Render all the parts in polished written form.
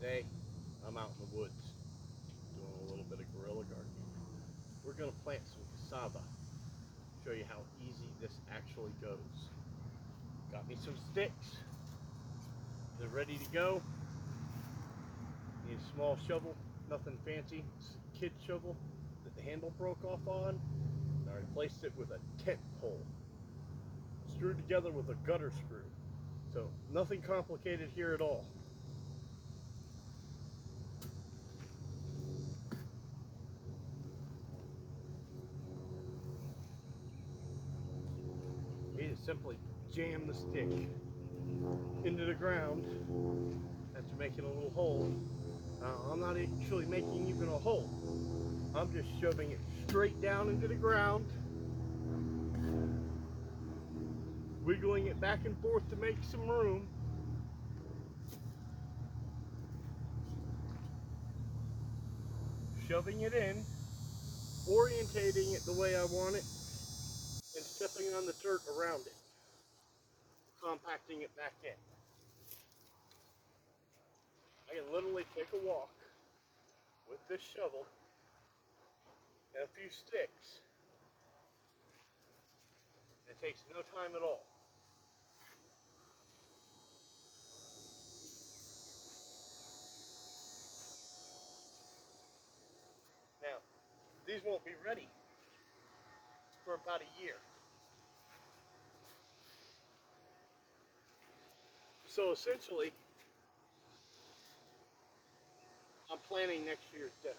Today, I'm out in the woods doing a little bit of guerrilla gardening. We're going to plant some cassava. Show you how easy this actually goes. Got me some sticks. They're ready to go. Need a small shovel, nothing fancy. It's a kid shovel that the handle broke off on. I replaced it with a tent pole, screwed together with a gutter screw. So nothing complicated here at all. You just simply jam the stick into the ground after making a little hole. I'm not actually making even a hole. I'm just shoving it straight down into the ground, wiggling it back and forth to make some room. Shoving it in, orientating it the way I want it, and stepping on the dirt around it, compacting it back in. I can literally take a walk with this shovel and a few sticks. It takes no time at all. Now, these won't be ready for about a year. So essentially, I'm planning next year's dinner.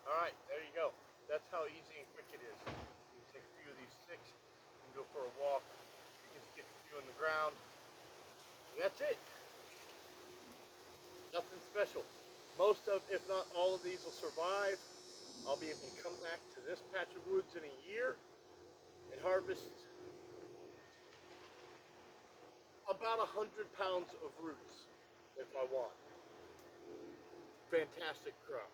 All right, there you go. That's how easy and quick it is. You can take a few of these sticks and go for a walk. You can get a few in the ground. And that's it. Nothing special. Most of, if not all of these will survive. I'll be able to come back to this patch of woods in a year and harvest about 100 pounds of roots if I want. Fantastic crop.